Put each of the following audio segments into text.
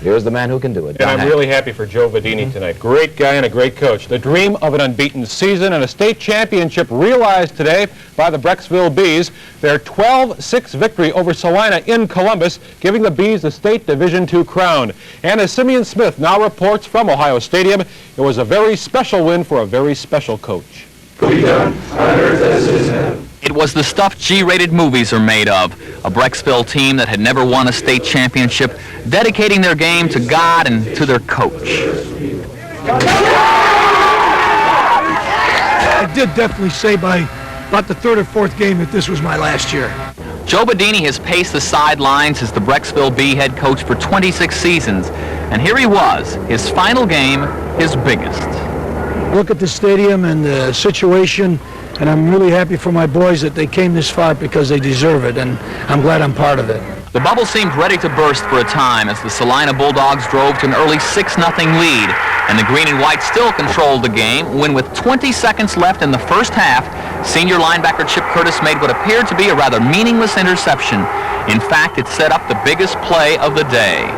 Here's the man who can do it. And I'm really happy for Joe Vadini tonight. Great guy and a great coach. The dream of an unbeaten season and a state championship realized today by the Brecksville Bees. Their 12-6 victory over Salina in Columbus, giving the Bees the state Division II crown. And as Simeon Smith now reports from Ohio Stadium, it was a very special win for a very special coach. Be done on earth as it is in heaven. It was the stuff G-rated movies are made of. A Brecksville team that had never won a state championship, dedicating their game to God and to their coach. I did definitely say by about the third or fourth game that this was my last year. Joe Badini has paced the sidelines as the Brecksville Bee head coach for 26 seasons. And here he was, his final game, his biggest. Look at the stadium and the situation, and I'm really happy for my boys that they came this far because they deserve it, and I'm glad I'm part of it. The bubble seemed ready to burst for a time as the Salina Bulldogs drove to an early 6-0 lead, and the green and white still controlled the game when, with 20 seconds left in the first half, senior linebacker Chip Curtis made what appeared to be a rather meaningless interception. In fact, it set up the biggest play of the day.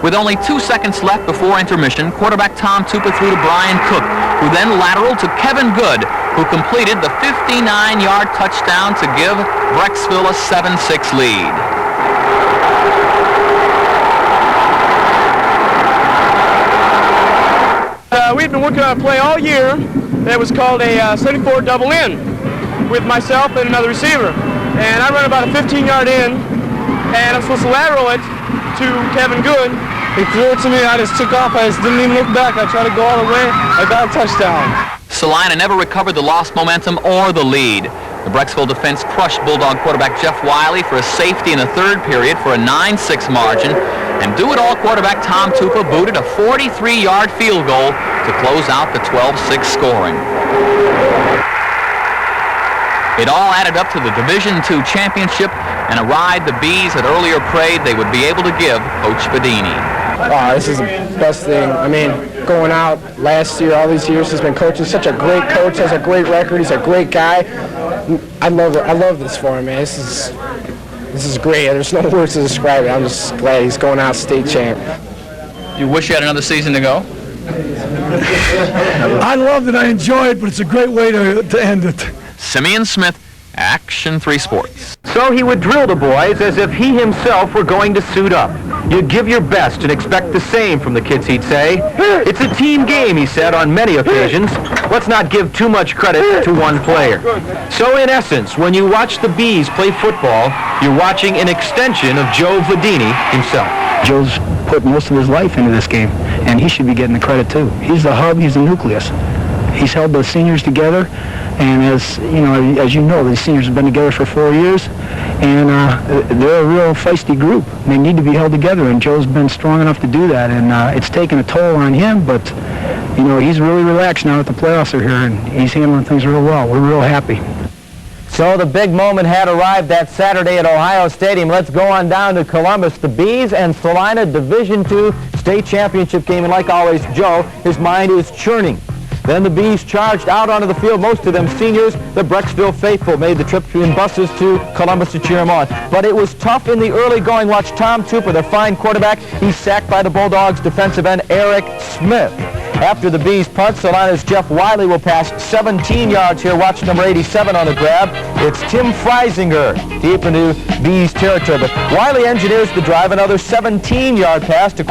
With only 2 seconds left before intermission, quarterback Tom Tupa threw to Brian Cook, who then lateraled to Kevin Good, who completed the 59-yard touchdown to give Brecksville a 7-6 lead. We've been working on a play all year that was called a 74 double in with myself and another receiver. And I run about a 15-yard in, and I'm supposed to lateral it to Kevin Good. He threw it to me, I just took off, I just didn't even look back. I tried to go all the way, I got a touchdown. Salina never recovered the lost momentum or the lead. The Brecksville defense crushed Bulldog quarterback Jeff Wiley for a safety in the third period for a 9-6 margin, and do-it-all quarterback Tom Tupa booted a 43-yard field goal to close out the 12-6 scoring. It all added up to the Division II championship and a ride the Bees had earlier prayed they would be able to give Coach Badini. Oh, this is the best thing. I mean, going out last year, all these years, he's been coaching. Such a great coach, has a great record. He's a great guy. I love it. I love this for him, man. This is great. There's no words to describe it. I'm just glad he's going out state champ. You wish you had another season to go? I loved it. I enjoyed it, but it's a great way to end it. Simeon Smith, Action 3 Sports. So he would drill the boys as if he himself were going to suit up. You'd give your best and expect the same from the kids, he'd say. It's a team game, he said on many occasions. Let's not give too much credit to one player. So in essence, when you watch the Bees play football, you're watching an extension of Joe Vadini himself. Joe's put most of his life into this game, and he should be getting the credit too. He's the hub, he's the nucleus. He's held the seniors together, and as you know, the seniors have been together for 4 years, and they're a real feisty group. They need to be held together, and Joe's been strong enough to do that, and it's taken a toll on him, but he's really relaxed now that the playoffs are here, and he's handling things real well. We're real happy. So the big moment had arrived that Saturday at Ohio Stadium. Let's go on down to Columbus. The Bees and Salina Division II state championship game, and like always, Joe, his mind is churning. Then the Bees charged out onto the field, most of them seniors. The Brecksville faithful made the trip in buses to Columbus to cheer him on. But it was tough in the early going. Watch Tom Tupa, their fine quarterback. He's sacked by the Bulldogs defensive end Eric Smith. After the Bees punt, Salina's Jeff Wiley will pass 17 yards here. Watch number 87 on the grab. It's Tim Freisinger deep into Bees territory. But Wiley engineers the drive, another 17-yard pass to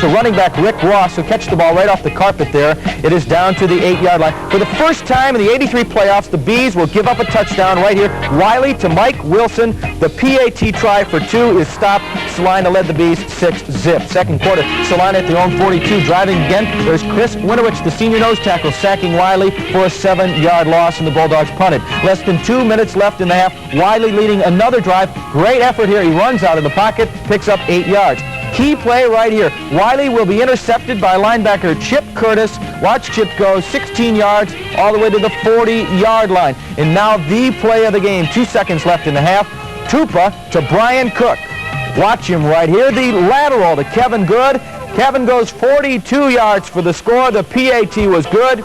running back Rick Ross, who catch the ball right off the carpet there. It is down to the 8-yard line. For the first time in the 83 playoffs, the Bees will give up a touchdown right here. Wiley to Mike Wilson. The PAT try for 2 is stopped. Salina led the Bees 6-zip. Second quarter, Salina at their own 42, driving again. There's Chris Winowich, the senior nose tackle, sacking Wiley for a 7-yard loss, and the Bulldogs punted. Less than 2 minutes left in the half. Wiley leading another drive. Great effort here. He runs out of the pocket, picks up 8 yards. Key play right here. Wiley will be intercepted by linebacker Chip Curtis. Watch Chip go 16 yards all the way to the 40-yard line. And now the play of the game. 2 seconds left in the half. Tupa to Brian Cook. Watch him right here. The lateral to Kevin Good. Kevin goes 42 yards for the score. The PAT was good.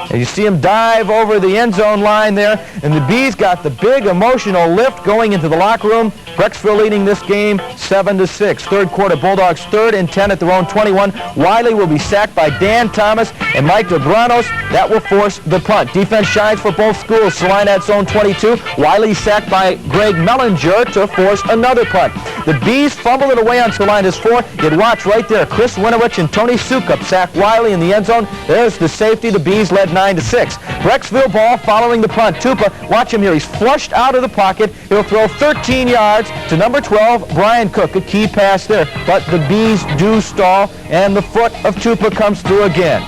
And you see him dive over the end zone line there, and the Bees got the big emotional lift going into the locker room. Brecksville leading this game 7-6. Third quarter, Bulldogs 3rd and 10 at their own 21. Wiley will be sacked by Dan Thomas and Mike DeGranos. That will force the punt. Defense shines for both schools. Salina at zone 22. Wiley sacked by Greg Mellinger to force another punt. The Bees fumble it away on Salina's 4. You'd watch right there. Chris Winovich and Tony Sukup sack Wiley in the end zone. There's the safety. The Bees led 9-6. Brecksville ball following the punt. Tupa, watch him here. He's flushed out of the pocket. He'll throw 13 yards to number 12, Brian Cook. A key pass there. But the Bees do stall, and the foot of Tupa comes through again.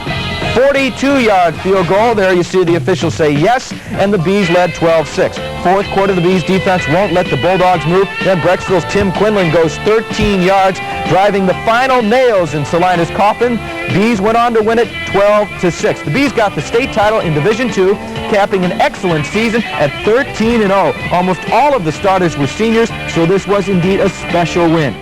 42-yard field goal. There you see the officials say yes, and the Bees led 12-6. Fourth quarter, the Bees defense won't let the Bulldogs move. Then Brecksville's Tim Quinlan goes 13 yards, driving the final nails in Salina's coffin. Bees went on to win it 12-6. The Bees got the state title in Division II, capping an excellent season at 13-0. Almost all of the starters were seniors, so this was indeed a special win.